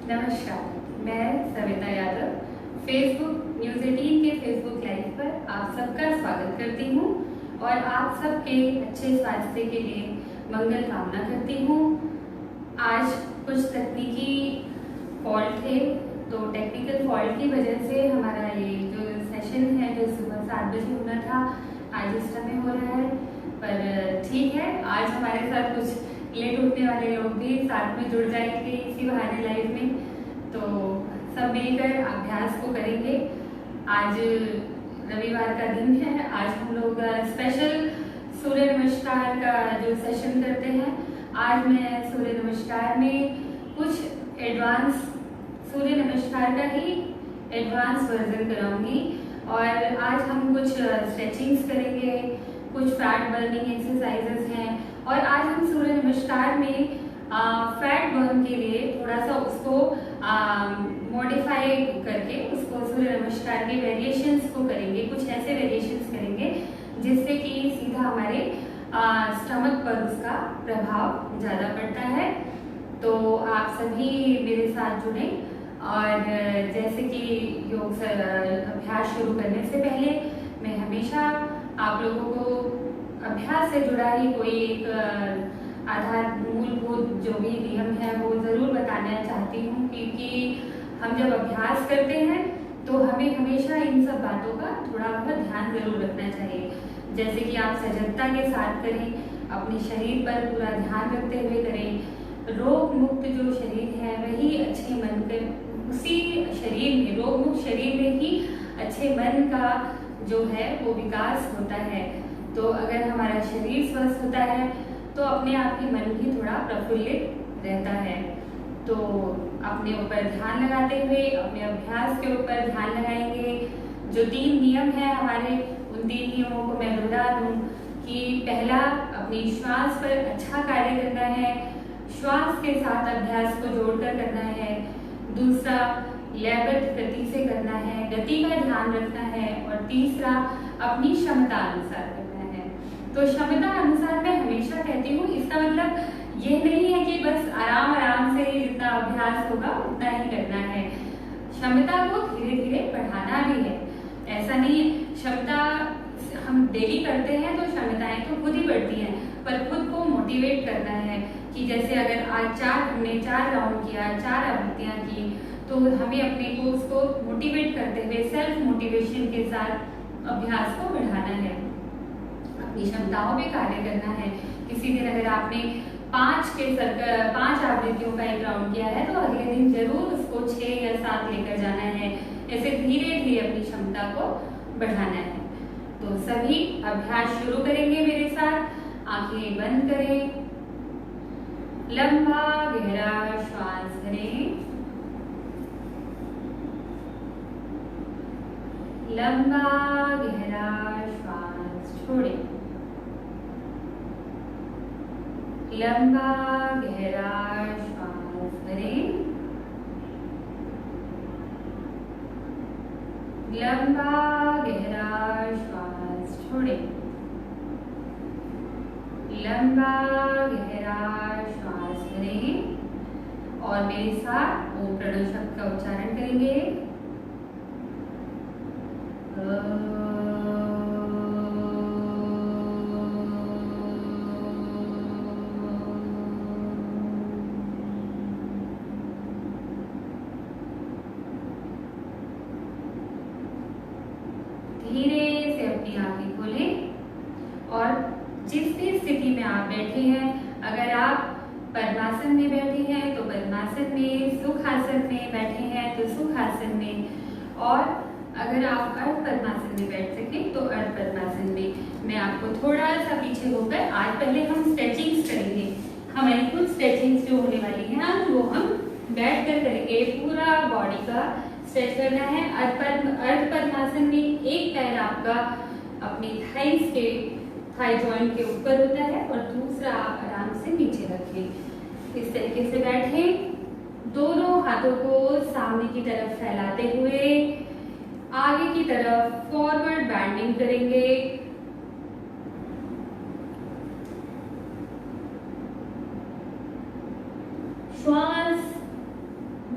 नमस्कार, मैं Savita Yadav Facebook news 18 के फेसबुक लाइव पर आप सबका स्वागत करती हूँ और आप सबके अच्छे स्वास्थ्य के लिए मंगल कामना करती हूँ। आज कुछ तकनीकी फॉल्ट थे, तो टेक्निकल फॉल्ट की वजह से हमारा ये जो सेशन है जो सुबह 7 बजे होना था, आज इस समय हो रहा है। पर ठीक है, आज हमारे साथ कुछ लेट उठने वाले लोग भी साथ में जुड़ जाएंगे इसी बहाने लाइव में, तो सब मिलकर अभ्यास को करेंगे। आज रविवार का दिन है, आज हम लोग स्पेशल सूर्य नमस्कार का जो सेशन करते हैं। आज मैं सूर्य नमस्कार में कुछ एडवांस सूर्य नमस्कार का ही एडवांस वर्जन कराऊंगी और आज हम कुछ स्ट्रेचिंग्स करेंगे, कुछ फैट बर्निंग एक्सरसाइजेस हैं और आज हम सूर्य नमस्कार में फैट बर्न के लिए थोड़ा सा उसको मॉडिफाई करके उसको सूर्य नमस्कार के वेरिएशंस को करेंगे, कुछ ऐसे वेरिएशंस करेंगे जिससे कि सीधा हमारे स्टमक पर उसका प्रभाव ज़्यादा पड़ता है। तो आप सभी मेरे साथ जुड़े और जैसे कि योग अभ्यास शुरू करने से पहले मैं हमेशा आप लोगों को अभ्यास से जुड़ा ही कोई एक आधार मूलभूत जो भी नियम है वो ज़रूर बताना चाहती हूँ, क्योंकि हम जब अभ्यास करते हैं तो हमें हमेशा इन सब बातों का थोड़ा बहुत ध्यान ज़रूर रखना चाहिए। जैसे कि आप सजगता के साथ करें, अपने शरीर पर पूरा ध्यान रखते हुए करें। रोग मुक्त जो शरीर है वही अच्छे मन के, उसी शरीर में, रोग मुक्त शरीर में ही अच्छे मन का जो है वो विकास होता है। तो अगर हमारा शरीर स्वस्थ होता है तो अपने आप ही मन भी थोड़ा प्रफुल्लित रहता है। तो अपने ऊपर ध्यान लगाते हुए अपने अभ्यास के ऊपर ध्यान लगाएंगे। जो 3 नियम है हमारे, उन 3 नियमों को मैं दोहरा दूं कि पहला, अपनी श्वास पर अच्छा कार्य करना है, श्वास के साथ अभ्यास को जोड़कर करना है। दूसरा, लयबद्ध गति से करना है, गति का ध्यान रखना है। और तीसरा, अपनी क्षमता अनुसार करना है। तो क्षमता अनुसार मैं हमेशा कहती हूँ, इसका मतलब ये नहीं है कि बस आराम आराम से जितना अभ्यास होगा उतना ही करना है। क्षमता को धीरे धीरे बढ़ाना भी है, ऐसा नहीं है। क्षमता हम डेली करते हैं तो क्षमताएं तो खुद ही बढ़ती हैं, पर खुद को मोटिवेट करना है कि जैसे अगर आज हमने 4 राउंड किया, 4 आवृत्तियां की, तो हमें अपने को उसको मोटिवेट करते हुए सेल्फ मोटिवेशन के साथ अभ्यास को बढ़ाना है, अपनी क्षमताओं पे कार्य करना है। किसी दिन अगर आपने 5 आवृत्तियों का एक राउंड किया है तो अगले दिन जरूर उसको 6 या 7 लेकर जाना है। ऐसे धीरे धीरे अपनी क्षमता को बढ़ाना है। तो सभी अभ्यास शुरू करेंगे मेरे साथ। आंखें बंद करें, लंबा गहरा श्वास भरें, लंबा गहरा श्वास छोड़ें, लंबा गहरा श्वास भरें, लंबा गहरा श्वास छोड़ें, लंबा गहरा श्वास भरें और मेरे साथ ओम प्रणव शब्द का उच्चारण करेंगे। धीरे से अपनी आंखें खोलें और जिस भी स्थिति में आप बैठे हैं, अगर आप पद्मासन में बैठे हैं तो पद्मासन में, सुखासन में बैठे हैं तो सुखासन में, और अगर आप अर्ध पद्मासन में बैठ सकें तो अर्ध पद्मासन में। मैं आपको थोड़ा सा पीछे होकर, आज पहले हम स्ट्रेचिंग्स करेंगे। हमारी कुछ स्ट्रेचिंग्स जो होने वाली हैं वो हम बैठ कर करेंगे। पूरा बॉडी का स्ट्रेच करना है। अर्ध पद्मासन में एक पैर आपका अपनी थाई जॉइंट के ऊपर होता है और दूसरा आप आराम से नीचे रखें। इस तरीके से बैठें। दोनों हाथों को सामने की तरफ फैलाते हुए आगे की तरफ फॉरवर्ड बैंडिंग करेंगे। श्वास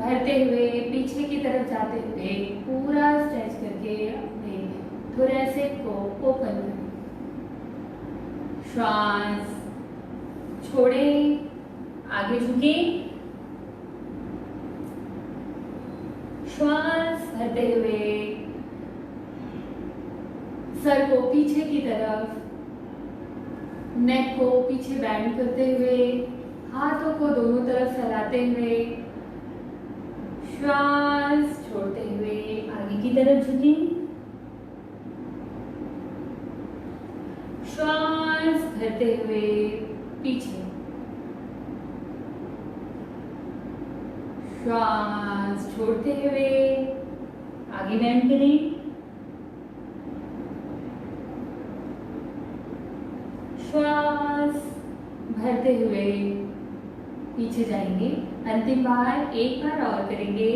भरते हुए पीछे की तरफ जाते हुए पूरा स्ट्रेच करके अपने थोरैसिक को ओपन करें। श्वास छोड़ें, आगे झुकें, श्वास भरते हुए सर को पीछे की तरफ, नेक को पीछे बैंड करते हुए, हाथों को दोनों तरफ फैलाते हुए, श्वास छोड़ते हुए आगे की तरफ झुकें, श्वास भरते हुए पीछे, श्वास छोड़ते हुए आगे बैंड करें, श्वास भरते हुए पीछे जाएंगे। अंतिम बार एक बार और करेंगे।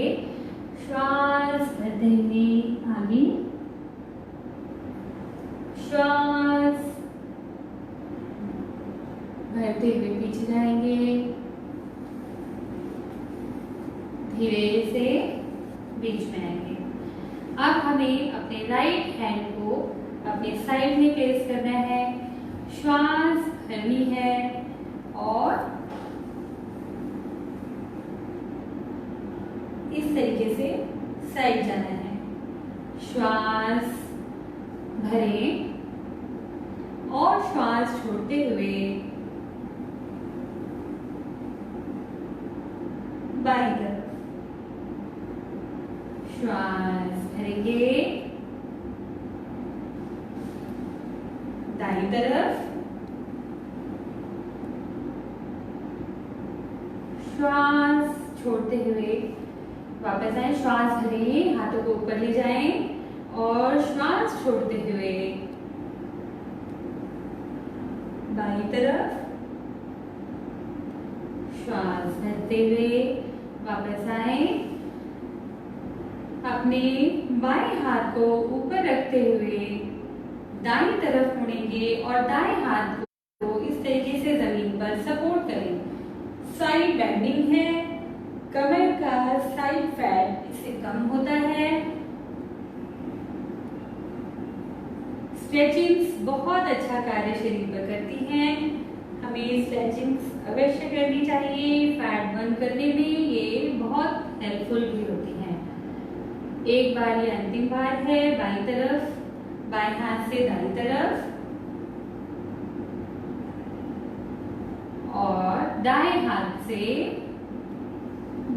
श्वास भरते हुए आगे, श्वास भरते हुए पीछे जाएंगे। धीरे से बीच में आएंगे। अब हमें अपने राइट हैंड को अपने साइड में प्लेस करना है, श्वास भरनी है और इस तरीके से साइड जाना है। श्वास भरें और श्वास छोड़ते हुए बाईं तरफ, श्वास भरेंगे दाईं तरफ, श्वास छोड़ते हुए वापस आए। श्वास भरें, हाथों को ऊपर ले जाएं और श्वास छोड़ते हुए बाईं तरफ, श्वास भरते हुए वापस आए। अपने बाएं हाथ को ऊपर रखते हुए दाईं तरफ मुड़ेंगे और दाएं हाथ को इस तरीके से जमीन पर सपोर्ट करें। साइड बेंडिंग है, कमर का साइड फैट इससे कम होता है। स्ट्रेचिंग्स बहुत अच्छा कार्य शरीर पर करती हैं। हमें स्ट्रेचिंग्स अवश्य करनी चाहिए। फैट बर्न करने में ये बहुत हेल्पफुल भी होती हैं। एक बार ये अंतिम बार है। बाईं तरफ, बाएं हाथ से दाईं तरफ और दाएं हाथ से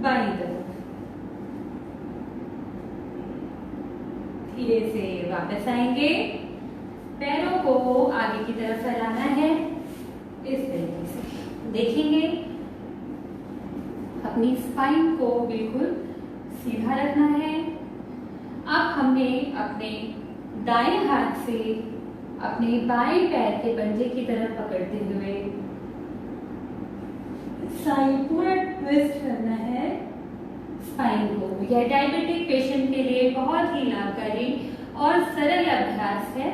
बाईं तरफ। धीरे से वापस आएंगे। पैरों को आगे की तरफ फैलाना है इस तरीके से। देखेंगे अपनी स्पाइन को बिल्कुल सीधा रखना है। अब हमें अपने दाएं हाथ से अपने बाएं पैर के पंजे की तरफ पकड़ते हुए साइड पूरा ट्विस्ट करना है स्पाइन को। यह डायबिटिक पेशेंट के लिए बहुत ही लाभकारी और सरल अभ्यास है।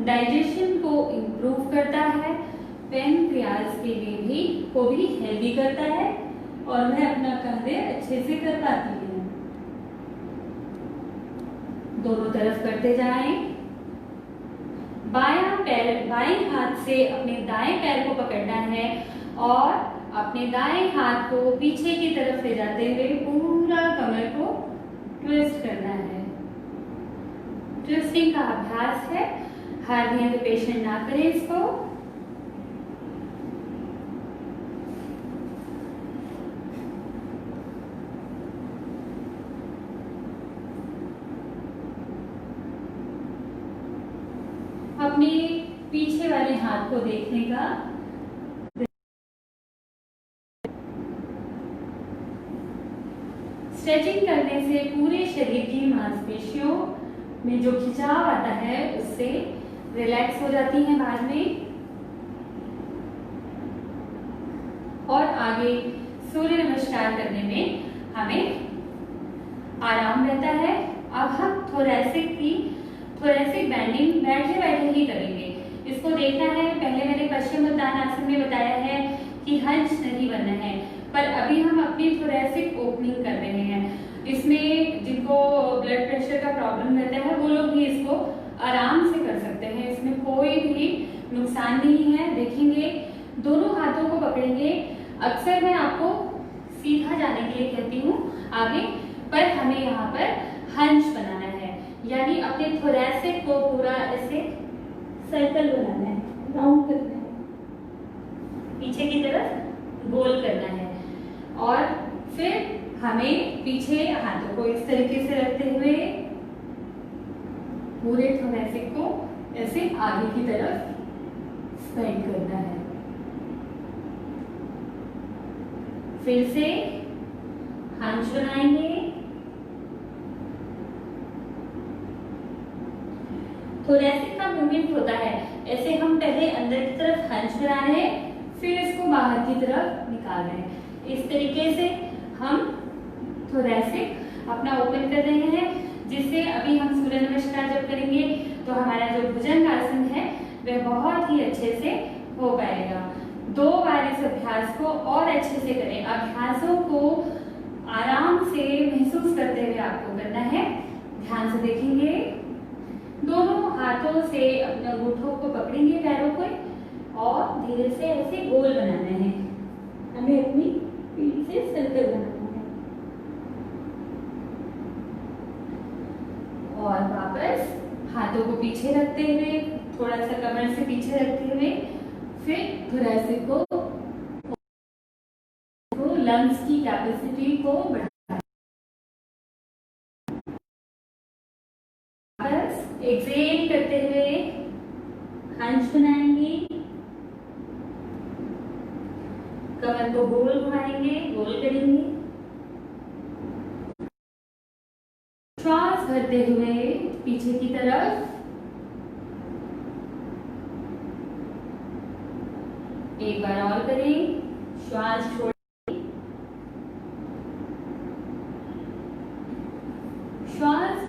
डाइजेशन को इम्प्रूव करता है, पैनक्रियाज के लिए भी को भी हेल्दी करता है और वह अपना कार्य अच्छे से कर पाती है। दोनों तरफ करते जाएं। बाएं हाथ से अपने दाएं पैर को पकड़ना है और अपने दाएं हाथ को पीछे की तरफ ले जाते हुए पूरा कमर को ट्विस्ट करना है। ट्विस्टिंग का अभ्यास है। हार्निया के पेशेंट ना करें इसको। अपने पीछे वाले हाथ को देखने का स्ट्रेचिंग करने से पूरे शरीर की मांसपेशियों में जो खिंचाव आता है उससे रिलैक्स हो जाती हैं बाद में और आगे सूर्य नमस्कार करने में हमें आराम रहता है। अब हम थोरैसिक बेंडिंग बैठे बैठे ही करेंगे। इसको देखना है। पहले मैंने पश्चिमोत्तानासन में बताया है कि हंस नहीं बनना है, पर अभी हम अपनी थोरेसिक ओपनिंग कर रहे हैं। इसमें जिनको ब्लड प्रेशर का प्रॉब्लम रहता है वो लोग भी इसको आराम से कर सकते हैं, इसमें कोई भी नुकसान नहीं है। देखेंगे, दोनों हाथों को पकड़ेंगे। अक्सर मैं आपको सीधा जाने के लिए कहती हूँ आगे, पर हमें यहाँ पर हंस बनाना है, यानी अपने थोरेसिक को पूरा ऐसे सर्कल बनाना है, राउंड करना है, पीछे की तरफ गोल करना है। और फिर हमें पीछे हाथों को इस तरीके से रखते हुए पूरे थोरेसिक को ऐसे आगे की तरफ स्लाइड करना है। फिर से हंस बनाएंगे। थोरेसिक का मूवमेंट होता है ऐसे, हम पहले अंदर की तरफ हंस बना रहे हैं, फिर इसको बाहर की तरफ निकाल रहे हैं। इस तरीके से हम थोरेसिक अपना ओपन कर रहे हैं, जिससे अभी हम सूर्य नमस्कार जब करेंगे तो हमारा जो भुजंगासन है वह बहुत ही अच्छे से हो पाएगा। 2 बार इस अभ्यास को और अच्छे से करें। अभ्यासों को आराम से महसूस करते हुए आपको करना है। ध्यान से देखेंगे, दोनों हाथों से अपने अंगूठों को पकड़ेंगे, पैरों को, और धीरे से ऐसे गोल बनाना है। हमें अपनी पीठ से सर्कल बनाना है और वापस हाथों को पीछे रखते हुए, थोड़ा सा कमर से पीछे रखते हुए, फिर थोरेसिक को लंग्स की कैपेसिटी को बढ़ाना। वापस एक्सेल करते हुए हंस बनाएंगे, कमर को गोल घुमाएंगे, गोल करेंगे। श्वास भरते हुए पीछे की तरफ, एक बार और करें। श्वास छोड़, श्वास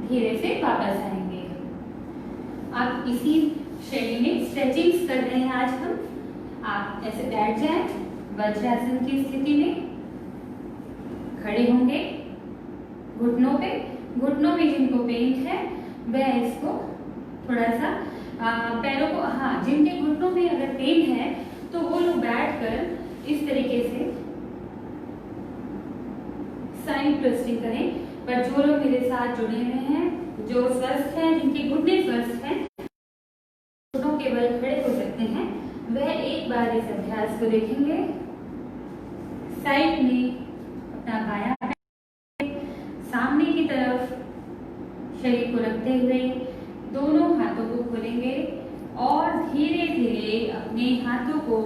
धीरे से वापस आएंगे। आप इसी शैली में स्ट्रेचिंग्स कर रहे हैं आज हम। आप ऐसे बैठ जाएं, वज्रासन की स्थिति में खड़े होंगे, घुटनों में जिनको पेन है वह इसको थोड़ा सा पैरों को, हाँ, जिनके घुटनों में अगर पेन है तो वो लोग बैठकर इस तरीके से साइड ट्विस्टिंग करें। पर जो लोग मेरे साथ जुड़े हुए हैं, जो स्वस्थ हैं, जिनके घुटने स्वस्थ हैं, घुटनों के बल खड़े हो सकते हैं, वह एक बार इस अभ्यास को देखेंगे। साइड में अपना बायां सामने की तरफ शरीर को रखते हुए दोनों हाथों को खोलेंगे और धीरे धीरे अपने हाथों को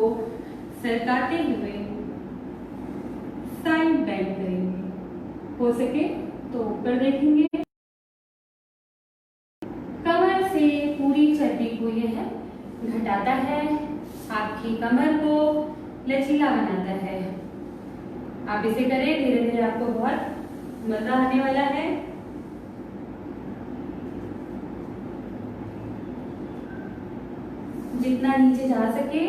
सरकाते हुए साइड बेंड करेंगे। हो सके तो ऊपर देखेंगे। कमर से पूरी चर्बी को यह घटाता है, आपकी कमर को लचीला बनाता है। आप इसे करें, धीरे धीरे आपको बहुत मजा आने वाला है। जितना नीचे जा सके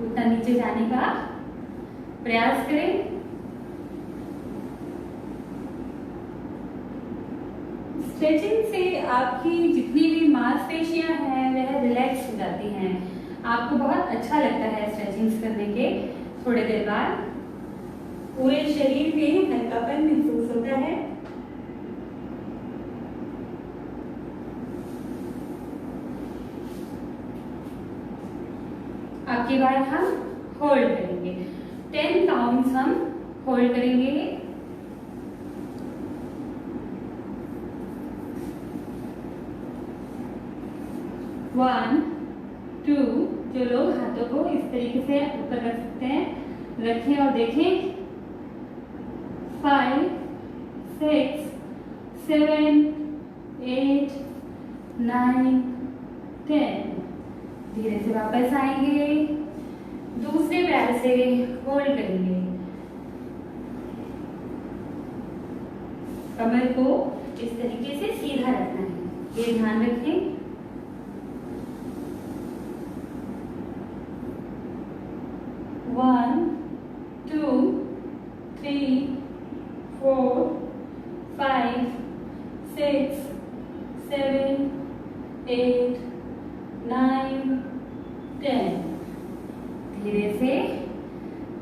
उतना नीचे जाने का प्रयास करें। स्ट्रेचिंग से आपकी जितनी भी मांसपेशियां हैं वह रिलैक्स हो जाती हैं। आपको बहुत अच्छा लगता है स्ट्रेचिंग्स करने के थोड़ी देर बाद, पूरे शरीर में हल्कापन महसूस होता है। अब की बार हम होल्ड करेंगे, 10 काउंट्स हम होल्ड करेंगे। वन, टू, जो लोग हाथों को इस तरीके से ऊपर रख सकते हैं रखें और देखें। 5, 6, 7, 8, 9, 10। धीरे से वापस आएंगे, दूसरे पैर से होल्ड करेंगे। कमर को इस तरीके से सीधा रखना है, ये ध्यान रखें। One, two, three, four, five, six, seven, 8, 9, 10। धीरे से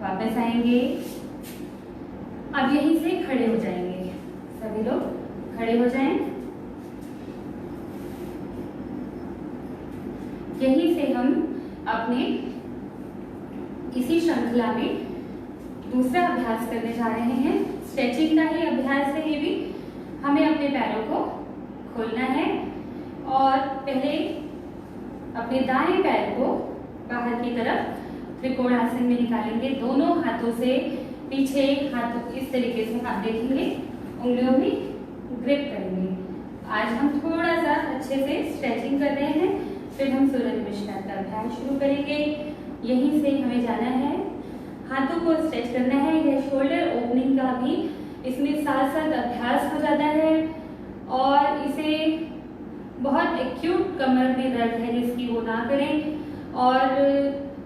वापस आएंगे। अब यहीं से खड़े हो जाएंगे, सभी लोग खड़े हो जाएं। यहीं से हम अपने इसी श्रृंखला में दूसरा अभ्यास करने जा रहे हैं। स्ट्रेचिंग का ही अभ्यास है ये भी। हमें अपने पैरों को खोलना है और पहले अपने दाएं पैर को बाहर की तरफ त्रिकोणासन में निकालेंगे। दोनों हाथों से पीछे, हाथों इस तरीके से आप देखेंगे, उंगलियों में ग्रिप करेंगे। आज हम थोड़ा सा अच्छे से स्ट्रेचिंग कर रहे हैं, फिर हम सूर्य नमस्कार का अभ्यास शुरू करेंगे। यहीं से हमें जाना है, हाथों को स्ट्रेच करना है। यह शोल्डर ओपनिंग का भी इसमें साथ साथ अभ्यास हो जाता है और इसे बहुत एक्यूट कमर में दर्द है जिसकी वो ना करें, और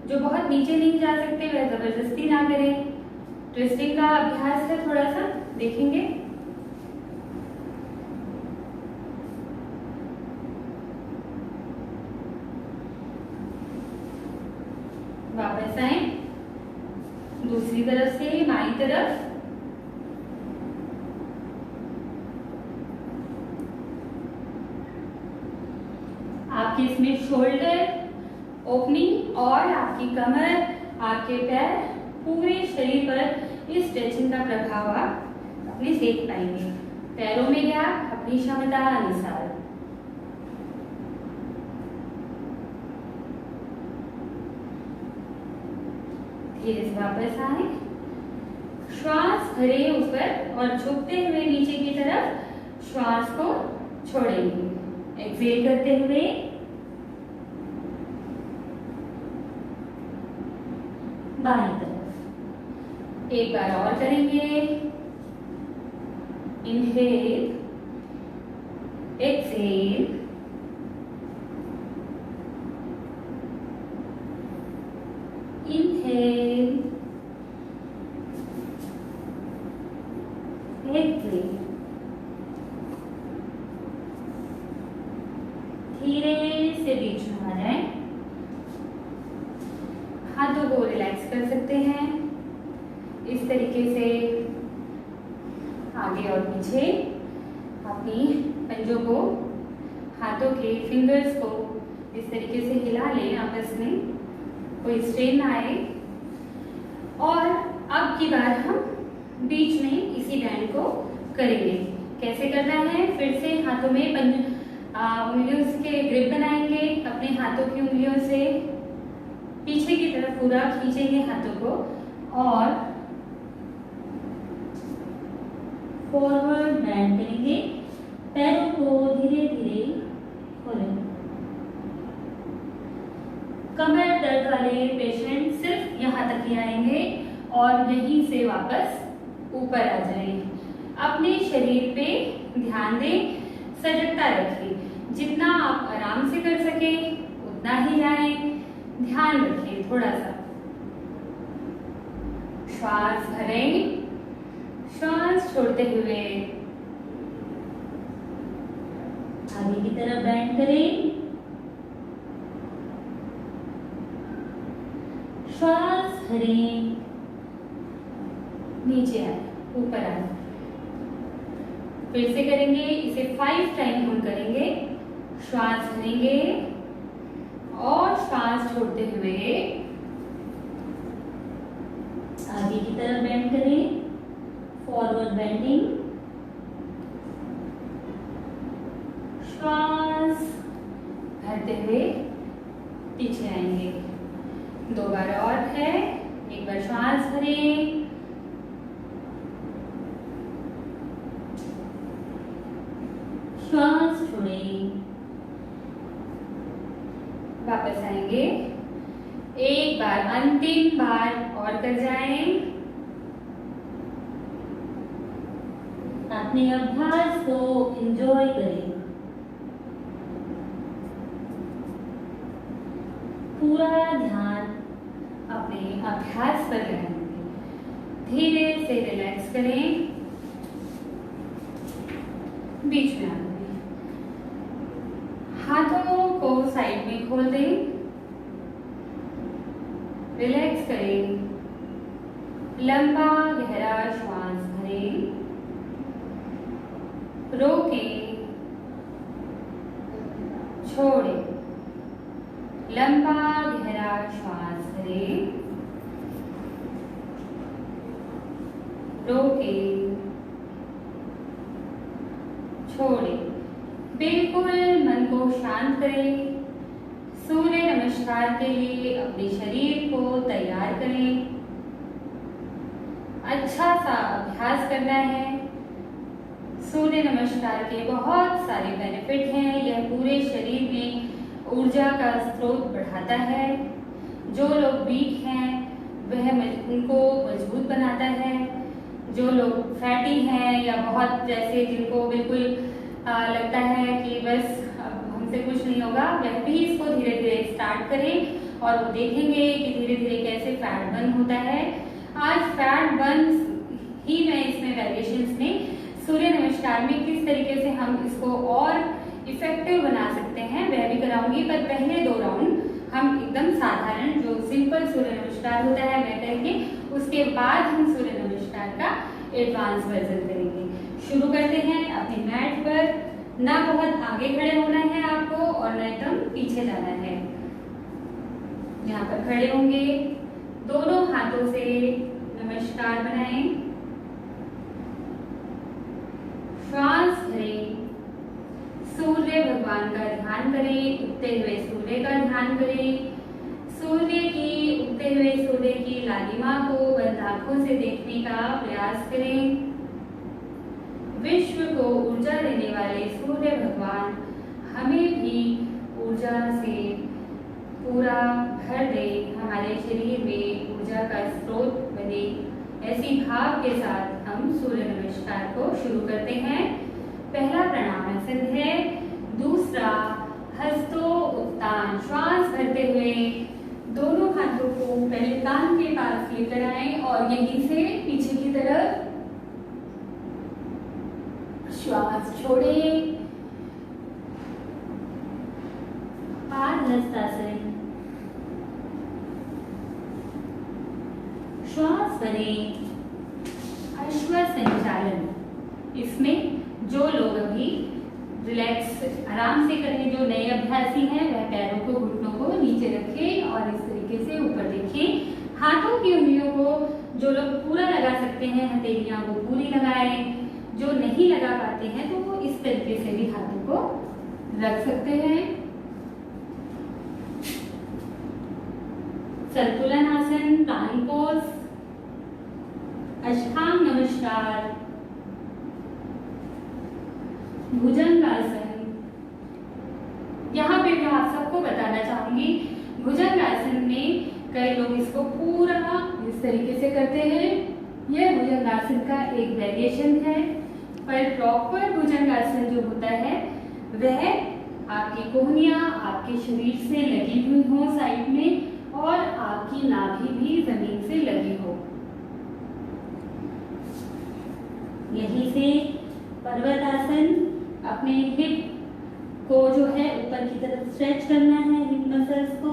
जो बहुत नीचे नहीं जा सकते वह जबरदस्ती ना करें। ट्विस्टिंग का अभ्यास है, थोड़ा सा देखेंगे। वापस आए, दूसरी तरफ से बाईं तरफ। आपके इसमें शोल्डर ओपनिंग और आपकी कमर, आपके पैर, पूरे शरीर पर इस स्ट्रेचिंग का प्रभाव आप अपने देख पाएंगे। पैरों में गैप अपनी क्षमता अनुसार। धीरे से वापस आए, श्वास भरे ऊपर और झुकते हुए नीचे की तरफ श्वास को छोड़ेंगे। एक्सेल करते हुए बाईं तरफ एक बार और करेंगे। Inhale, exhale, inhale, exhale. धीरे से बीच में आ जाए। हाथों को रिलैक्स कर सकते हैं इस तरीके से, आगे और पीछे अपनी पंजों को, हाथों के फिंगर्स को इस तरीके से हिला लें आपस में, कोई स्ट्रेन ना आए। और अब की बार हम बीच में इसी बैंड को करेंगे। कैसे करना है, फिर से हाथों में उंगलियों के ग्रिप बनाएंगे। अपने हाथों की उंगलियों से पीछे की तरफ पूरा खींचेंगे हाथों को और फॉरवर्ड बैंड करेंगे। पैरों को धीरे धीरे खोलें। कमर दर्द वाले पेशेंट सिर्फ यहाँ तक ही आएंगे और यहीं से वापस ऊपर आ जाएं। अपने शरीर पे ध्यान दें, सजगता रखें। जितना आप आराम से कर सके उतना ही जाएं। ध्यान रखें थोड़ा सा। श्वास भरें, श्वास छोड़ते हुए आगे की तरफ बैंड करें। श्वास भरें, नीचे आए, ऊपर आए। फिर से करेंगे इसे 5 टाइम हम करेंगे। श्वास भरेंगे और श्वास छोड़ते हुए आगे की तरफ बेंड करें, फॉरवर्ड बेंडिंग। श्वास भरते हुए पीछे आएंगे। 2 बार और है। एक बार श्वास भरें, श्वास छोड़ें, वापस आएंगे। एक बार, अंतिम बार और कर जाएं। अपने अभ्यास को एंजॉय करें। पूरा ध्यान अपने अभ्यास पर लगाएंगे। धीरे से रिलैक्स करें, बीच में आएंगे। हाथों को साइड में खोल दें, रिलैक्स करें, लंबा गहरा श्वास भरें, रोकें, छोड़ें, लंबा गहरा श्वास भरें, रोकें, छोड़ें। बिल्कुल मन को शांत करें। सूर्य नमस्कार के लिए अपने शरीर को तैयार करें। अच्छा सा अभ्यास करना है। सूर्य नमस्कार के बहुत सारे बेनिफिट हैं। यह पूरे शरीर में ऊर्जा का स्रोत बढ़ाता है। जो लोग वीक हैं वह उनको मजबूत बनाता है। जो लोग फैटी हैं या बहुत जैसे जिनको बिल्कुल लगता है कि बस अब हमसे कुछ नहीं होगा, वह भी इसको धीरे धीरे स्टार्ट करें और वो देखेंगे कि धीरे धीरे कैसे फैट बर्न होता है। आज फैट बर्न ही मैं इसमें वेरिएशंस में सूर्य नमस्कार में किस तरीके से हम इसको और इफेक्टिव बना सकते हैं वह भी कराऊंगी। पर पहले 2 राउंड हम एकदम साधारण जो सिंपल सूर्य नमस्कार होता है वह करेंगे। उसके बाद हम सूर्य नमस्कार का एडवांस वर्जन करेंगे। शुरू करते हैं। अपने मैट पर ना बहुत आगे खड़े होना है आपको और न एकदम पीछे जाना है। यहाँ पर खड़े होंगे, दोनों हाथों से नमस्कार बनाएं, श्वास भरें, सूर्य भगवान का ध्यान करें, उगते हुए सूर्य का ध्यान करें। सूर्य की उगते हुए सूर्य की लालिमा को बंद आंखों से देखने का प्रयास करें। विश्व को ऊर्जा देने वाले सूर्य भगवान हमें भी ऊर्जा से पूरा भर दे, हमारे शरीर में ऊर्जा का स्रोत बने। ऐसी भाव के साथ हम सूर्य नमस्कार को शुरू करते हैं। पहला प्राणायाम है। दूसरा हस्तो उत्तान। श्वास भरते हुए दोनों हाथों को पहले कान के पास लेकर आएं और यहीं से पीछे की तरफ श्वास छोड़ें। पादहस्तासन। श्वास भरें। अश्व संचालन। इसमें जो लोग अभी रिलैक्स आराम से करें, जो नए अभ्यासी हैं वह पैरों को घुटनों को नीचे रखें और इस तरीके से ऊपर देखें। हाथों की उंगलियों को जो लोग पूरा लगा सकते हैं हथेलियां वो पूरी लगाएं। जो नहीं लगा पाते हैं तो वो इस तरीके से भी हाथों को रख सकते हैं। संतुलन आसन, प्लानिंग पोज, अष्टांग नमस्कार, भुजंगासन। यहाँ पे मैं आप सबको बताना चाहूंगी, भुजंगासन में कई लोग इसको पूरा इस तरीके से करते हैं। यह भुजंगासन का एक वेरिएशन है, पर प्रॉपर भुजंगासन जो होता है वह आपकी कोहनियां आपके शरीर से लगी हुई हो साइड में और आपकी नाभि भी जमीन से लगी हो। यहीं से पर्वतासन। अपने हिप को जो है ऊपर की तरफ स्ट्रेच करना है, हिप मसल्स को,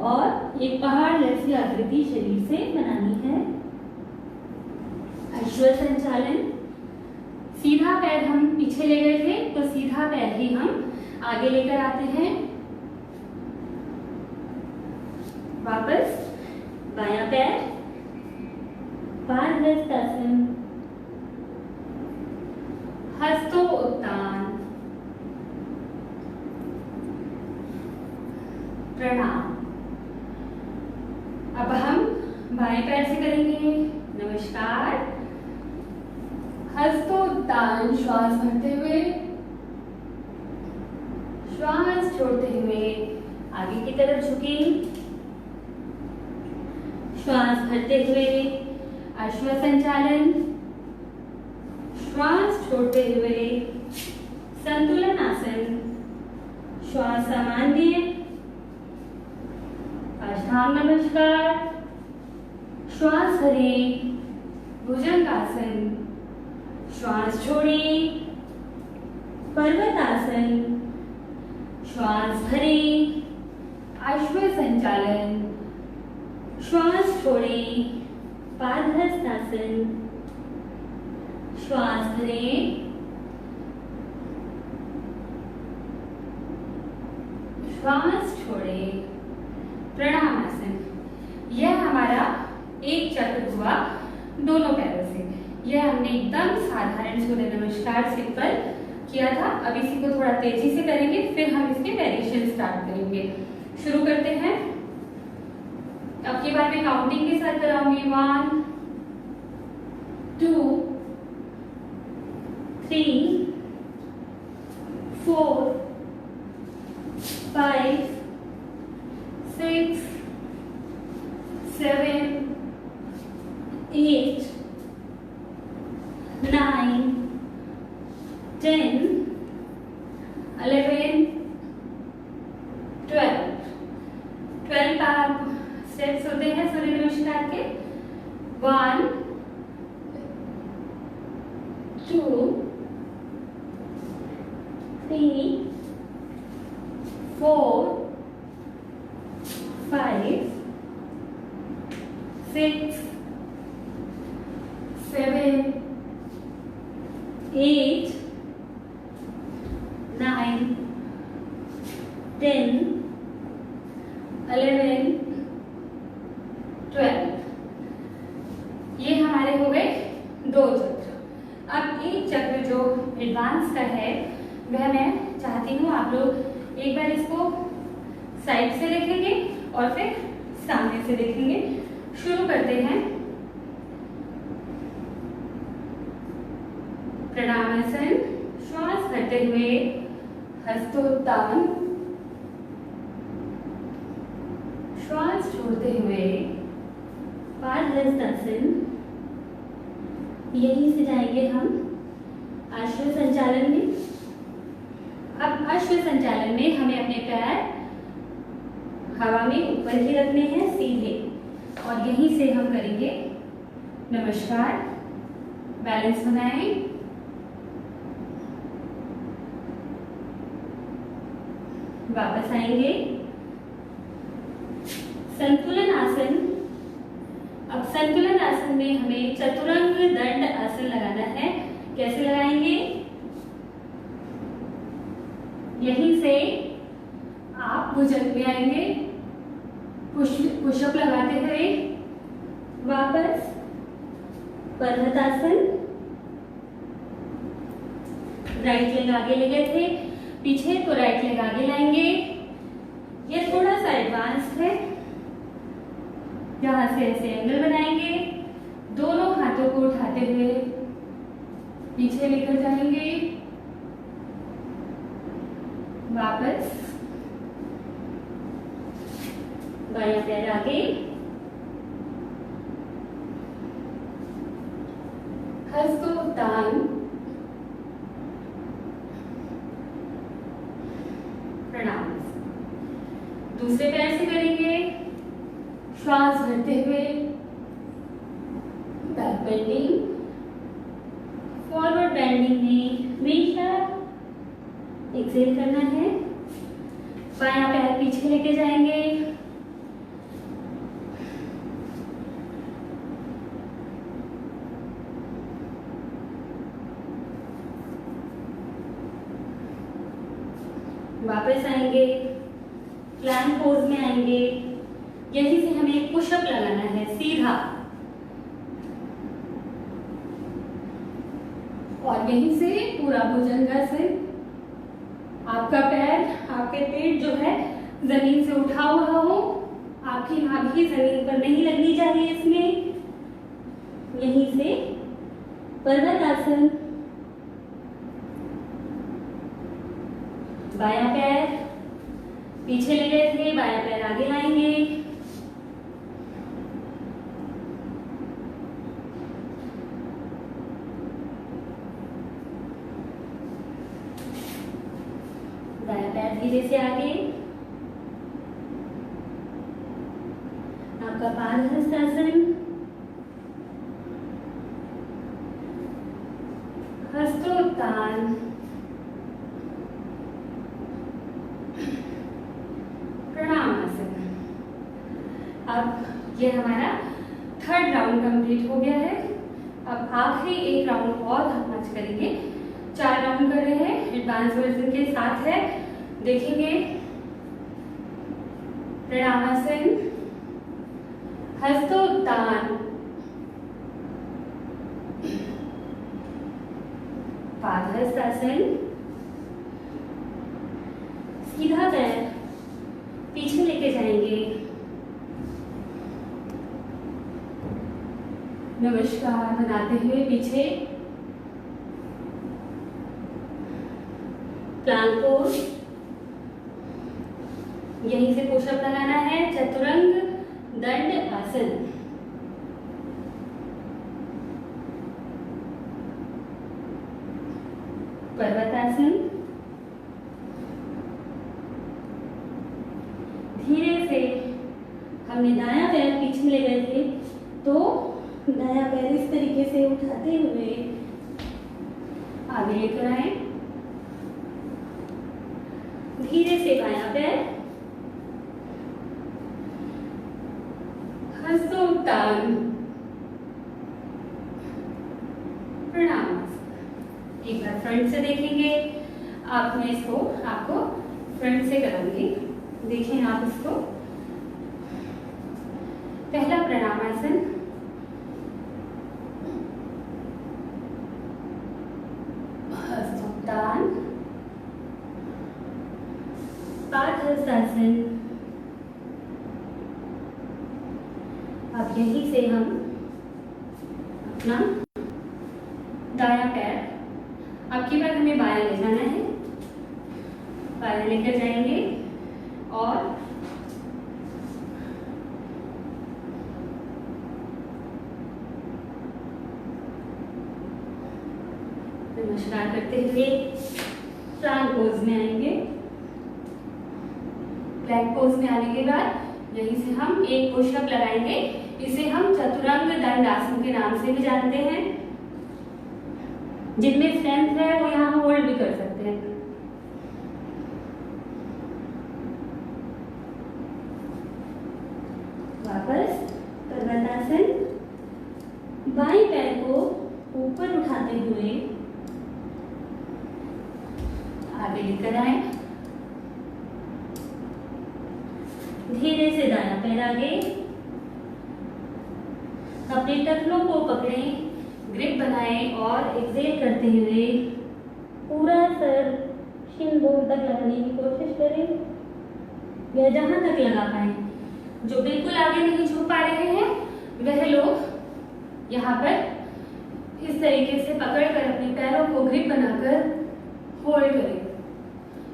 और एक पहाड़ जैसी आकृति शरीर से बनानी है। अश्व संचालन। सीधा पैर हम पीछे ले गए थे तो सीधा पैर ही हम आगे लेकर आते हैं। वापस बायां पैर, पादहस्तासन, हस्तो उत्तान, प्रणाम। अब हम बाएं पैर से करेंगे नमस्कार, हस्तोत्तान। श्वास भरते हुए, श्वास छोड़ते हुए आगे की तरफ झुकें। श्वास भरते हुए अश्व संचालन, श्वास छोड़ते हुए संतुलन आसन, श्वास सामान्य, अष्टांग नमस्कार, श्वास भरें, भुजंगासन, श्वास छोड़ें, पर्वतासन, श्वास भरें, अश्व संचालन, श्वास छोड़ें, पादहस्तासन, श्वास भरें, श्वास छोड़ें, प्रणामासन। यह हमारा एक चक्र हुआ दोनों पैरों से। यह हमने एकदम साधारण सूर्य नमस्कार सिंपल किया था। अब इसी को थोड़ा तेजी से करेंगे, फिर हम इसके वेरिएशन स्टार्ट करेंगे। शुरू करते हैं। अब की बार मैं काउंटिंग के साथ कराऊंगी। 1 2 3 4 5 6 7 8 9 10 11 12 स्टेप्स होते हैं सूर्य नमस्कार के। 1 2 3 4 5 6 7 8 9 10 11 12। ये हमारे हो गए 2 चक्र। अब एक चक्र जो एडवांस का है वह मैं चाहती हूँ आप लोग एक बार इसको साइड से देखेंगे और फिर सामने से देखेंगे। शुरू करते हैं। प्रणामासन, श्वास भरते हुए हस्तोत्तान, श्वास छोड़ते हुए पादहस्तासन। यहीं से जाएंगे हम अश्व संचालन में। अब अश्व संचालन में हमें अपने पैर हवा में ऊपर ही रखने हैं सीधे, और यहीं से हम करेंगे नमस्कार। बैलेंस बनाएं, वापस आएंगे। संतुलन आसन। अब संतुलन आसन में हमें चतुरंग दंड आसन लगाना है। कैसे लगाएंगे? यहीं से आप भुजंग में आएंगे, पुशअप लगाते हुए वापस पर्वतासन। राइट लेग आगे ले गए थे पीछे, तो राइट लेग आगे लाएंगे। ये थोड़ा सा एडवांस है। यहां से ऐसे एंगल बनाएंगे, दोनों हाथों को उठाते हुए पीछे लेकर जाएंगे, वापस बायां पैर आगे, हस्तोत्तान, प्रणाम। दूसरे पैर से करेंगे, श्वास भरते हुए बैक बेंडिंग, फॉरवर्ड बेंडिंग में हमेशा एक्सेल करना है। बायां पैर पीछे लेके जाएंगे, वापस आएंगे, प्लैंक पोज में आएंगे। यहीं से हमें पुशअप लगाना है सीधा, और यहीं से पूरा भुजंगासन। आपका पैर, आपके पेट जो है जमीन से उठा हुआ हो, आपकी नाभि जमीन पर नहीं लगनी चाहिए इसमें। यहीं से पर्वतासन। बायां पैर पीछे ले गए थे, बायां पैर आगे लाएंगे, पैर धीरे से आगे। आपका पादहस्तासन, हस्तोत्तान, प्रणामासन। अब ये हमारा थर्ड राउंड कंप्लीट हो गया है। अब आखिरी एक राउंड और हम आज करेंगे। 4 राउंड कर रहे हैं, एडवांस वर्जन के साथ है। देखेंगे प्रणामासन, हस्तोत्तान, पादहस्तासन, सीधा पैर पीछे लेके जाएंगे, नमस्कार बनाते हुए पीछे, प्लांक पोज। यहीं से पुशअप लगाना है, चतुरंग दंड आसन। पर्वतासन। धीरे से हमने दायां पैर पीछे ले गए थे, तो दायां पैर इस तरीके से उठाते हुए आगे लेकर आए। धीरे से बायां पैर, हस्तोत्तान, प्रणामासन। एक बार फ्रंट से देखेंगे। मैं इसको आपको फ्रंट से कराऊंगी, देखें आप इसको। पहला प्रणामासन, हस्तोत्तान, पादहस्तासन। अब यहीं से हम अपना दायां पैर, अब की बार हमें बायां ले जाना है, बायां लेकर जाएंगे और नमस्कार करते हुए प्लांक पोज में आएंगे। प्लैंक पोज में आने के बाद यहीं से हम एक पुशअप लगाएंगे। इसे हम चतुरंग दंड आसन के नाम से भी जानते हैं। जिनमें स्ट्रेंथ है वो यहाँ होल्ड भी कर सकते हैं। वापस पर्वतासन। बाएं पैर को ऊपर उठाते हुए आगे लेकर आए। धीरे से दायां पैर आगे, अपने टखनों को पकड़ें, ग्रिप बनाएं और एक्सेल करते हुए पूरा सर शिन बोन तक लगाने की कोशिश करें, या जहां तक लगा पाए। जो बिल्कुल आगे नहीं झुक पा रहे हैं वह लोग यहाँ पर इस तरीके से पकड़कर अपने पैरों को ग्रिप बनाकर होल्ड करें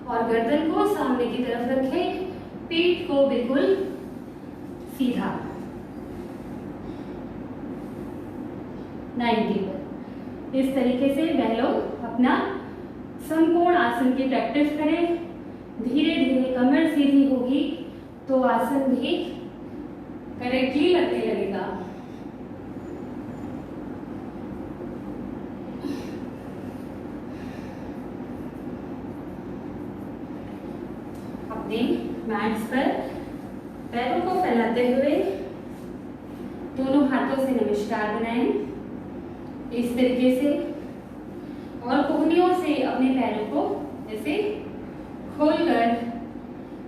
और गर्दन को सामने की तरफ रखें, पीठ को बिल्कुल सीधा 90 पर। इस तरीके से वह लोग अपना समकोण आसन की प्रैक्टिस करें। धीरे धीरे कमर सीधी होगी तो आसन भी करेक्टली लगने लगेगा। अपने मैट्स पर पैरों को फैलाते हुए दोनों हाथों से नमस्कार बनाएं इस तरीके से, और कोहनियों से अपने पैरों को ऐसे खोलकर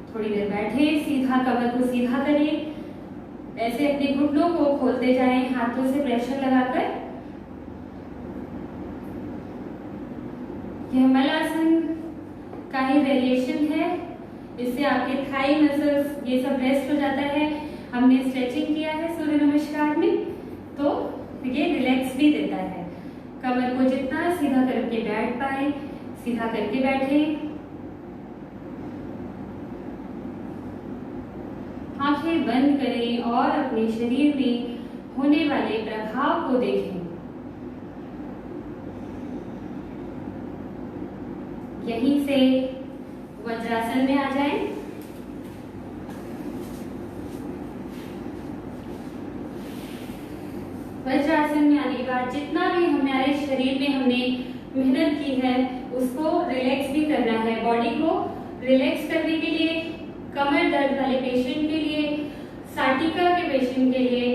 थोड़ी देर बैठे, सीधा कमर को सीधा करें। ऐसे अपने घुटनों को खोलते जाएं हाथों से प्रेशर लगाकर। यह मलासन का ही वेरिएशन है। इससे आपके थाई मसल्स ये सब रेस्ट हो जाता है। हमने स्ट्रेचिंग किया है सूर्य नमस्कार में, तो ये रिलैक्स भी देता है। कमर को जितना सीधा करके बैठ पाए सीधा करके बैठे। आंखें बंद करें और अपने शरीर में होने वाले प्रभाव को देखें। यहीं से वज्रासन में आ जाएं। वज्रासन में आने के बाद जितना भी हमारे शरीर में हमने मेहनत की है उसको रिलैक्स भी करना है। बॉडी को रिलैक्स करने के लिए, कमर दर्द वाले पेशेंट के लिए, साटिका के पेशेंट के लिए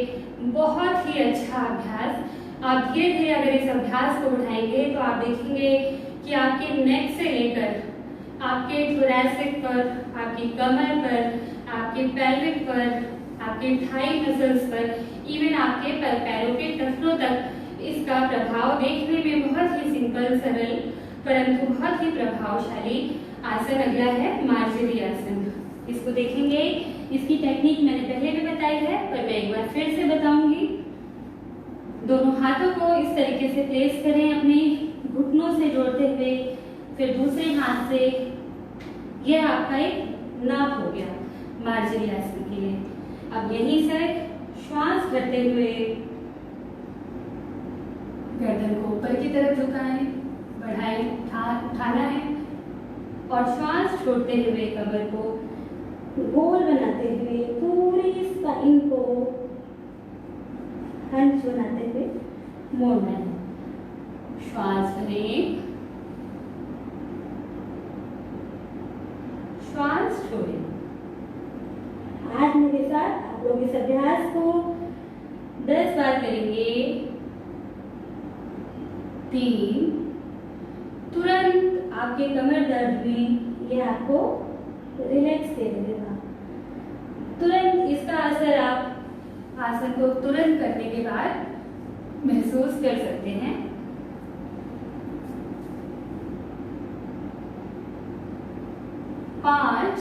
बहुत ही अच्छा अभ्यास। आप धीरे धीरे अगर इस अभ्यास को उठाएंगे तो आप देखेंगे कि आपके नेक से लेकर आपके थोरैसिक पर, आपकी कमर पर, आपके पेल्विक पर, आपके थाई मसल्स पर, इवन आपके पैरों के टखनों तक इसका प्रभाव देखने में बहुत ही सिंपल, सरल परंतु बहुत ही प्रभावशाली आसन अगला है मार्जरी आसन। इसको देखेंगे। इसकी टेक्निक मैंने पहले भी बताई है पर मैं एक बार फिर से बताऊंगी। दोनों हाथों को इस तरीके से प्लेस करें, अपने घुटनों से जोड़ते हुए, फिर दूसरे हाथ से। यह आपका एक नाप हो गया मार्जरी आसन के लिए। अब यहीं से श्वास भरते हुए गर्दन को ऊपर की तरफ झुकाएं, बढ़ाएं, उठाना है और श्वास छोड़ते हुए कमर को गोल बनाते हुए पूरी स्पाइन को हंस बनाते हुए मोड़ना है। श्वास भरें, श्वास छोड़ें। आज मेरे साथ आप लोग इस अभ्यास को 10 बार करेंगे। 3, तुरंत आपके कमर दर्द में यह आपको रिलैक्स दे देगा। तुरंत इसका असर आप आसन को तुरंत करने के बाद महसूस कर सकते हैं। 5,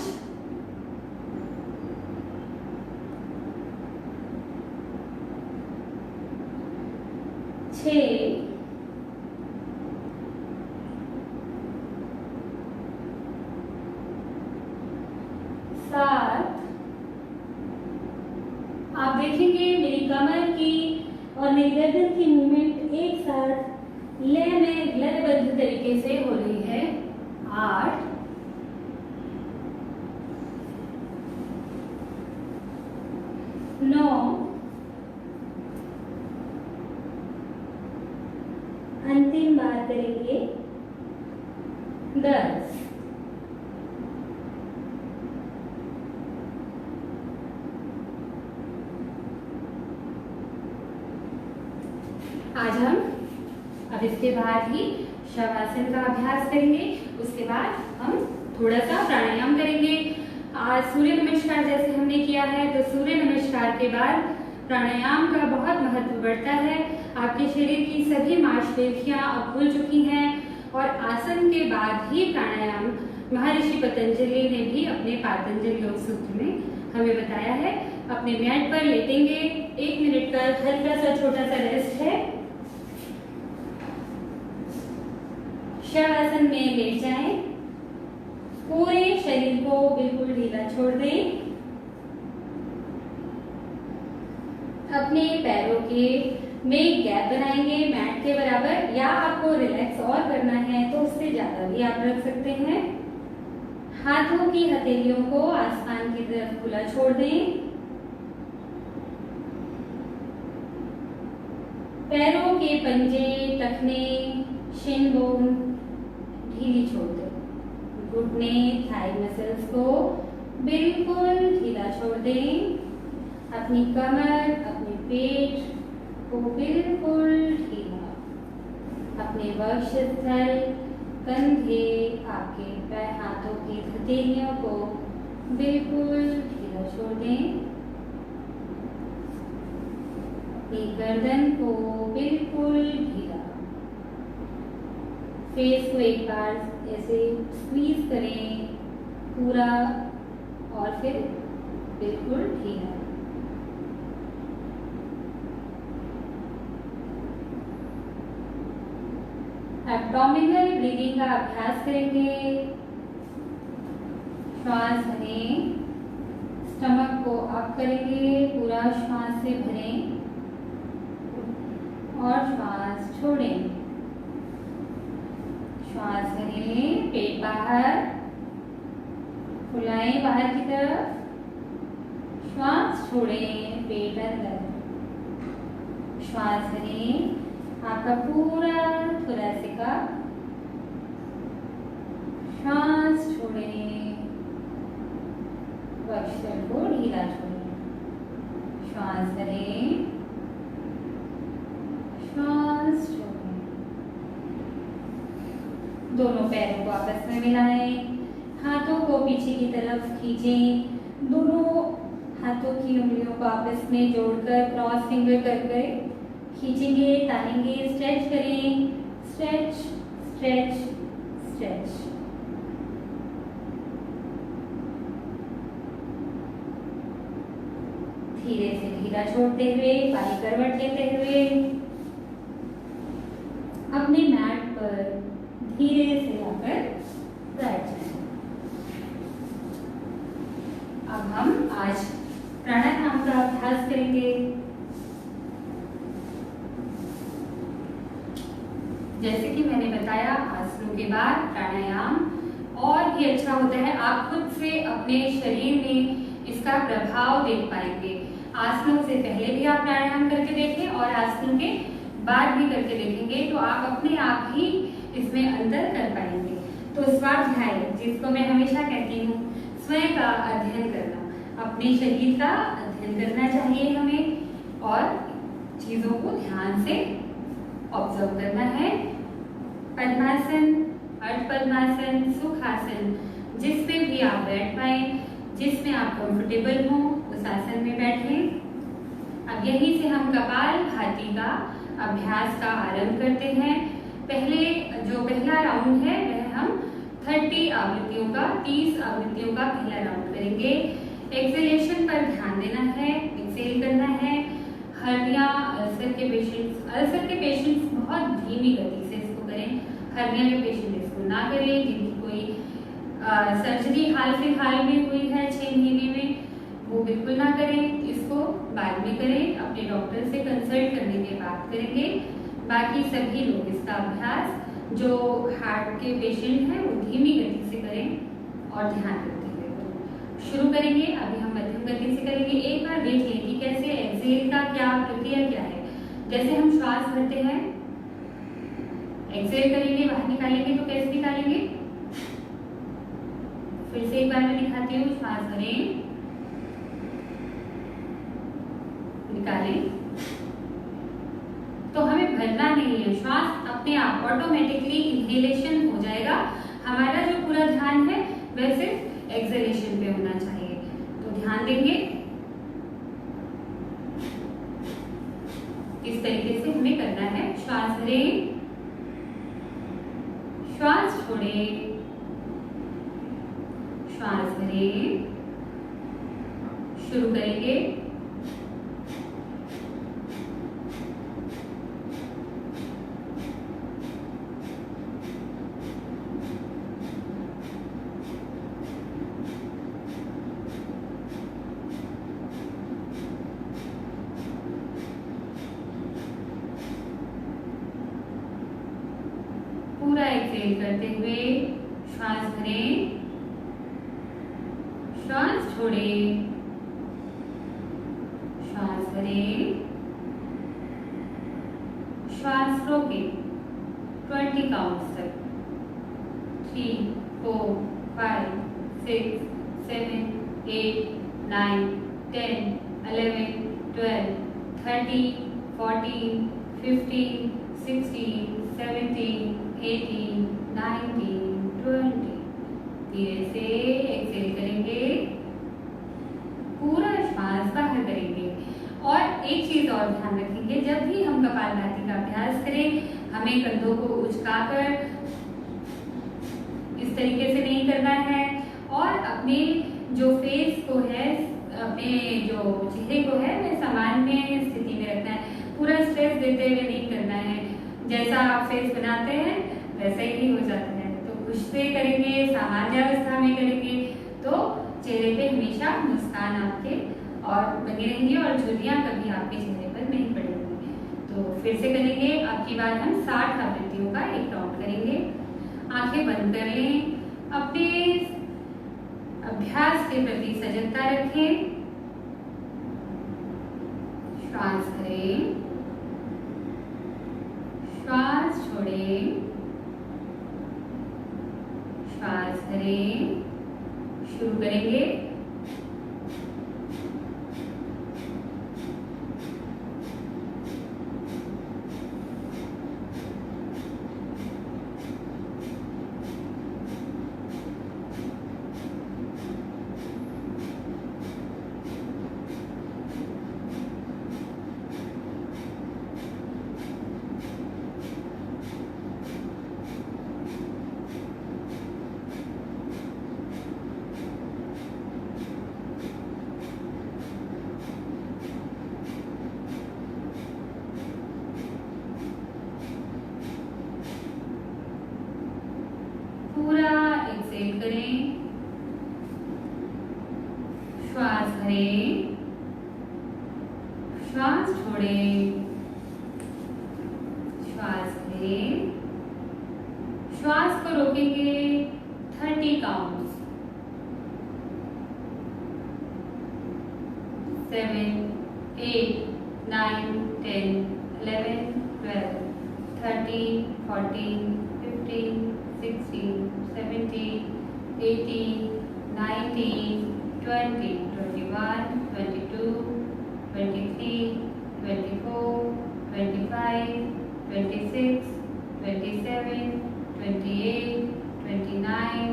6, 7। आप देखेंगे मेरी कमर की और मेरी गर्दन की मूवमेंट एक साथ लय में लयबद्ध तरीके से हो रही है। 8, 9, अंतिम बार करेंगे 10। आज हम अब इसके बाद ही शवासन का अभ्यास करेंगे। उसके बाद हम थोड़ा सा प्राणायाम करेंगे। आज सूर्य नमस्कार जैसे हमने किया है तो सूर्य नमस्कार के बाद प्राणायाम का बहुत महत्व बढ़ता है। आपके शरीर की सभी मांसपेशियां अब खुल चुकी हैं और आसन के बाद ही प्राणायाम महर्षि पतंजलि ने भी अपने पातंजलि योग सूत्र में हमें बताया है। अपने मैट पर लेटेंगे। 1 मिनट का हल्का सा छोटा सा रेस्ट है। शवासन में लेट जाएं। पूरे शरीर को बिल्कुल ढीला छोड़ दें। अपने पैरों के में गैप बनाएंगे मैट के बराबर, या आपको रिलैक्स और करना है तो उससे ज्यादा भी आप रख सकते हैं। हाथों की हथेलियों को आसमान की तरफ खुला छोड़ दें। पैरों के पंजे, टखने, शिन बोन ढीली छोड़ दें। घुटने, थाई मसल्स को बिल्कुल ढीला छोड़ दें। अपनी कमर, अपने पेट को बिल्कुल ढीला। अपने वक्षस्थल, कंधे, आपके पैर, हाथों की हथेलियों को बिल्कुल ढीला छोड़ दें। अपनी गर्दन को बिल्कुल ढीला। फेस को एक बार ऐसे स्क्वीज करें पूरा और फिर बिल्कुल ढीला। एब्डोमिनल ब्रीदिंग का अभ्यास करेंगे। श्वास भरें, स्टमक को अप करेंगे, पूरा श्वास से भरें और श्वास छोड़ें। श्वास भरें, पेट बाहर, फुलाएं बाहर की तरफ, श्वास छोड़ें, पेट अंदर, श्वास भरें, आपका पूरा थोरैसिका, श्वास छोड़ें, वक्षस्थल को ढीला छोड़ें, श्वास भरें, श्वास छोड़ें, दोनों पैरों को आपस में मिलाएं, हाथों को पीछे की तरफ खींचें, दोनों हाथों की उंगलियों को आपस में जोड़कर क्रॉस फिंगर करके खींचेंगे, तानेंगे, स्ट्रेच करें, स्ट्रेच स्ट्रेच स्ट्रेच। धीरे से ढीला छोड़ते हुए, बाई करवट लेते हुए अपने मैट पर धीरे से आकर बैठ जाएं। अब हम आज प्राणायाम का अभ्यास करेंगे। जैसे कि मैंने बताया, आसनों के बाद प्राणायाम और भी अच्छा होता है। आप खुद से अपने शरीर में इसका प्रभाव देख पाएंगे। आसनों से पहले भी आप प्राणायाम करके देखें और आसनों के बाद भी करके देखेंगे तो आप अपने आप ही इसमें अंतर कर पाएंगे। तो स्वाध्याय, जिसको मैं हमेशा कहती हूँ, स्वयं का अध्ययन करना, अपने शरीर का अध्ययन करना चाहिए हमें और चीजों को ध्यान से ऑब्जर्व करना है। पद्मासन, अर्ध पद्मासन, सुखासन, जिसमें भी आप बैठ पाए, जिसमें आप कंफर्टेबल हो, उस आसन में बैठें। अब यहीं से हम कपालभाति का अभ्यास का आरंभ करते हैं। पहला राउंड है वह हम 30 आवृत्तियों का 30 आवृत्तियों का पहला राउंड करेंगे। एक्सेलेशन पर ध्यान देना है, एक्सेल करना है। हर्निया, अल्सर के पेशेंट्स बहुत धीमी गति से इसको करें। हर्निया के पेशेंट इसको ना करें। जिनकी कोई सर्जरी हाल फिलहाल में हुई है 6 महीने में, वो बिल्कुल ना करें। इसको बाद में करें, अपने डॉक्टर से कंसल्ट करने के बाद करेंगे। बाकी सभी लोग इसका अभ्यास, जो हार्ट के पेशेंट हैं, वो धीमी गति से करें और ध्यान रखते हुए शुरू करेंगे। अभी हम मध्यम गति से करेंगे। एक बार देख लें कि कैसे एक्सेल का क्या प्रक्रिया क्या है। जैसे हम श्वास भरते हैं, एक्सेल करेंगे, बाहर निकालेंगे तो कैसे निकालेंगे? फिर से एक बार मैं दिखाती हूँ। श्वास भरें, निकालें। तो हमें भरना नहीं है, श्वास अपने आप ऑटोमेटिकली इनहेलेशन हो जाएगा। हमारा जो पूरा ध्यान है वह सिर्फ एक्सहेलेशन पे होना चाहिए। तो ध्यान देंगे, इस तरीके से हमें करना है। श्वास भरें, श्वास छोड़ें, श्वास भरें। शुरू करेंगे। पूरा एक्सेल करते हुए श्वास भरें, श्वास छोड़ें, श्वास भरें, श्वास रोकें 20 काउंट्स तक। 3, 4, 5, 6, 7, 8, 9, 10, 11, 12, 13, 14, 15, 16, 17, 18, 19, 20। धीरे से एक्सेल करेंगे, पूरा श्वास बाहर करेंगे। और एक चीज और ध्यान रखेंगे, जब भी हम कपालभाति का अभ्यास करें, हमें कंधों को उचकाकर इस तरीके से नहीं करना है और अपने जो फेस को है, अपने जो चेहरे को है, वह सामान्य स्थिति में रखना है। पूरा स्ट्रेस देते हुए नहीं करना है। जैसा आप फेस बनाते हैं वैसा ही हो जाता है। तो खुश से करेंगे, सामान्य अवस्था में करेंगे तो चेहरे पे हमेशा मुस्कान आपके और बनी रहेंगी और झुर्रियां कभी आपके चेहरे पर नहीं पड़ेंगी। तो फिर से करेंगे। अब की बार हम 60 आवृत्तियों का एक राउंड करेंगे। आंखें बंद कर लें, अपने अभ्यास के प्रति सजगता रखें। श्वास भरें, श्वास छोड़ें, श्वास भरें। शुरू करेंगे। पूरा एक्सेल करें। श्वास भरें, श्वास छोड़ें, श्वास भरें। श्वास को रोकेंगे 30 काउंट्स। 7, 8, 9, 10, 11, 12, 13, 14, 15, 16, 17, 18, 19, 20, 21, 22, 23, 24, 25, 26, 27, 28, 29,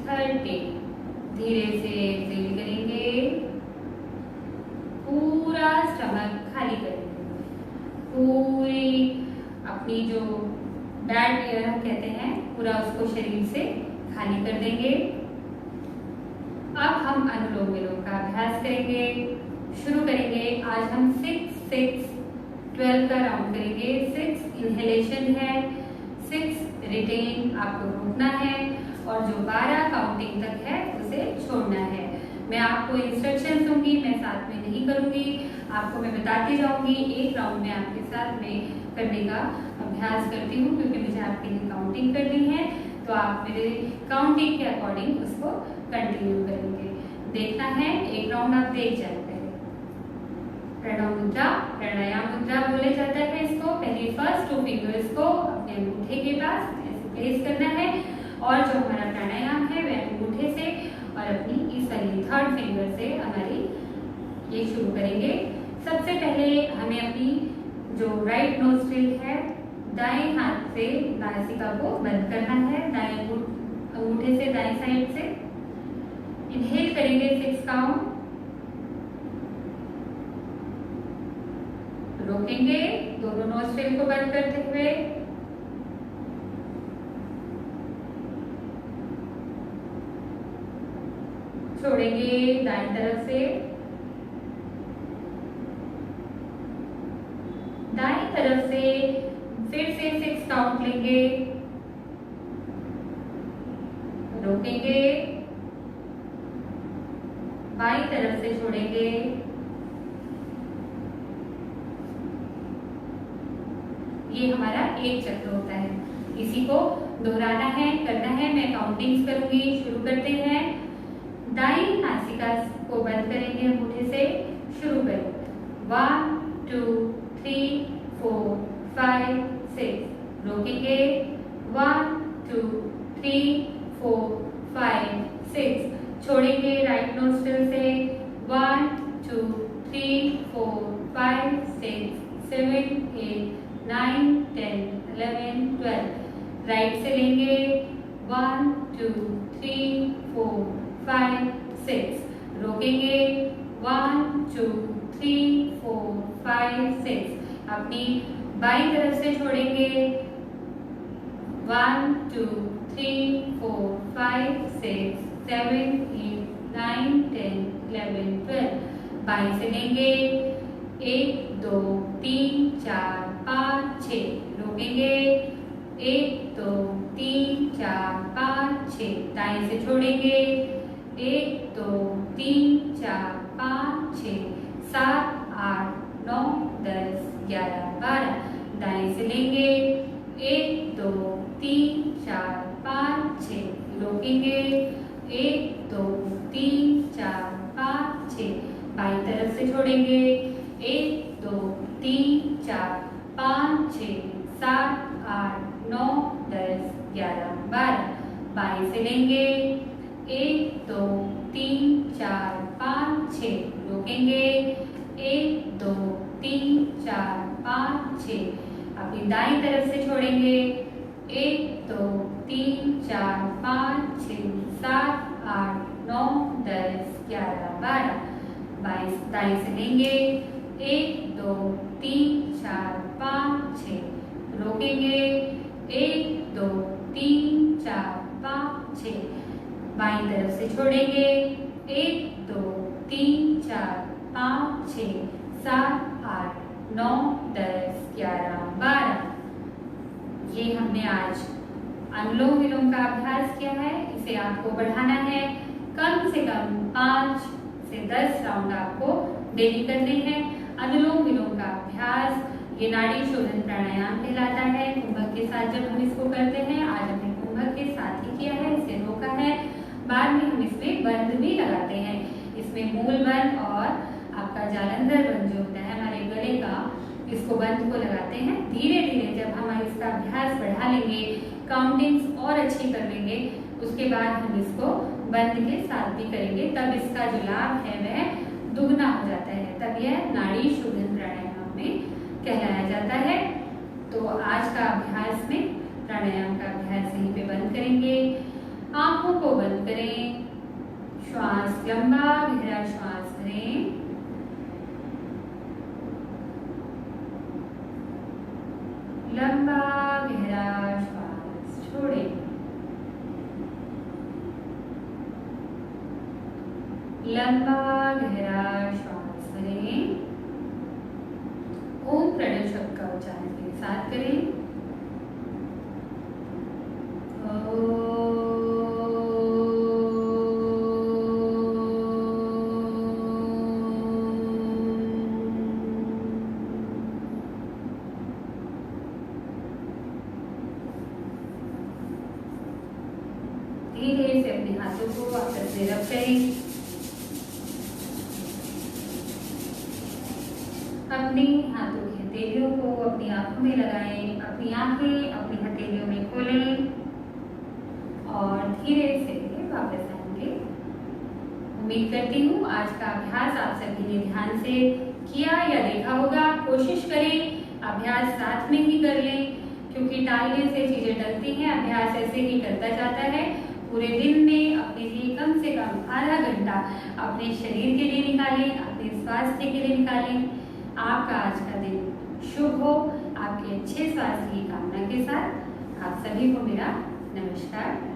30। धीरे से एक्सेल करेंगे। पूरा स्टमक खाली करेंगे। पूरी अपनी जो बैड एयर हम कहते हैं, पूरा उसको शरीर से खाली कर देंगे। अब हम अनुलोम विलोम का अभ्यास करेंगे। शुरू करेंगे। आज हम 6, 6, 12 का राउंड करेंगे। 6 इनहेलेशन है, 6 रिटेन आपको रोकना है और जो 12 काउंटिंग तक है उसे छोड़ना है। मैं आपको इंस्ट्रक्शन दूंगी, मैं साथ में नहीं करूंगी, आपको मैं बताती जाऊंगी। एक राउंड में आपके साथ में करने का अभ्यास करती हूँ क्योंकि मुझे आपके लिए काउंटिंग करनी है, तो आप मेरे काउंटिंग के अकॉर्डिंग उसको कंटिन्यू करेंगे। देखना है, एक राउंड आप देख जाते हैं। प्रणव मुद्रा, प्राणायाम मुद्रा बोले जाता है इसको। पहले फर्स्ट 2 फिंगर्स को अपने अंगूठे के पास ऐसे प्लेस करना है और जो हमारा प्राणायाम है वह अंगूठे से और अपनी इस वाली 3rd फिंगर से हमारी ये शुरू करेंगे। सबसे पहले हमें अपनी जो राइट नोस्ट्रिल है, दाएं हाथ से नासिका को बंद करना है, दाएं अंगूठे से दाएं साइड से। इनहेल करेंगे 6 काउंट, रोकेंगे दोनों नोस्ट्रिल को बंद करते हुए। छोड़ेंगे दाएं तरफ से। दाएं तरफ से फिर से 6 काउंट लेंगे, रोकेंगे, बाईं तरफ से छोड़ेंगे। ये हमारा एक चक्र होता है, इसी को दोहराना है, करना है। मैं काउंटिंग्स करूंगी। शुरू करते हैं। दाईं नासिका को बंद करेंगे अंगूठे से। शुरू करें। 1, 2, 3, 4, 5, 6। रोकेंगे। 1, 2, 3, 4, 5, 6। छोड़ेंगे राइट नोस्ट्रिल से। 1, 2, 3, 4, 5, 6, 7, 8, 9, 10, 11, 12। राइट से लेंगे। 1, 2, 3, 4, 5, 6। रोकेंगे। 1, 2, 3, 4, 5, 6। अपनी बाईं तरफ से छोड़ेंगे। 1, 2, 3, 4, 5, 6, 7, 8, 9, 10, 11, 12। बाईं से लेंगे। 1, 2, 3, 4, 5, 6। रोकेंगे। 1, 2, 3, 4, 5, 6। दाएं से छोड़ेंगे। 1, 2, 3, 4, 5, 6, 7, 8, 9, 10, 11, 12। दाएं से लेंगे। 1, 2, 3, 4, 5, 6। रोकेंगे। 1, 2, बाईं तरफ से छोड़ेंगे। 1 2 3 4 5 6 7 8 9 10 11 12। बाएं से लेंगे। 1 2 3 4 5 6। रोकेंगे। 1 2 3 4 5 6। अपनी दाईं तरफ से छोड़ेंगे। 1 2 3 4 5 6 7 8 9 10 11 12। दाएं से लेंगे। 1 2 3 4 5 6। रोकेंगे। 1 2 3 4 5 6। बाईं तरफ से छोड़ेंगे। 1 2 3 4 5 6 7 8 9 10 11 12। ये हमने आज अनुलोम विलोम का अभ्यास किया है। इसे आपको बढ़ाना है। कम से कम 5 से 10 राउंड आपको डेली करने हैं। अनुलोम विलोम का अभ्यास ये नाड़ी शोधन प्राणायाम कहलाता है। कुंभक के साथ जब हम इसको करते हैं, आज हमने कुंभक के साथ ही किया है, इसे रोका है। बाद में हम इसमें बंद भी लगाते हैं। इसमें मूल बंद और आपका जालंधर बंद जो होता है हमारे गले का, इसको बंद को लगाते हैं। धीरे धीरे जब हम इसका अभ्यास बढ़ा लेंगे, काउंटिंग्स और अच्छी कर लेंगे, उसके बाद हम इसको बंद के साथ भी करेंगे, तब इसका जो लाभ है वह दुगना हो जाता है। तब यह नाड़ी शोधन प्राणायाम में कहलाया जाता है। तो आज का अभ्यास में प्राणायाम का अभ्यास यहीं पे बंद करेंगे। आंखों को बंद करें। श्वास लंबा गहरा श्वास भरें। लंबा गहरा श्वास छोड़ें। लंबा गहरा श्वास भरें। ओम प्रणव शब्द का उच्चारण के साथ करें। धीरे से अपने हाथों को आपस में रब करें। अपने हाथों की हथेलियों को अपनी आंखों में लगाएं। अपनी आंखें अपनी हथेलियों में खोलें और धीरे से वापस आएंगे। उम्मीद करती हूँ आज का अभ्यास आप सभी ने ध्यान से किया या देखा होगा। कोशिश करें अभ्यास साथ में ही कर लें, क्योंकि टालने से चीजें टलती हैं। अभ्यास ऐसे ही करता जाता है। पूरे दिन में अपने लिए कम से कम आधा घंटा अपने शरीर के लिए निकालें, अपने स्वास्थ्य के लिए निकालें। आपका आज का दिन शुभ हो। आपके अच्छे स्वास्थ्य की कामना के साथ आप सभी को मेरा नमस्कार।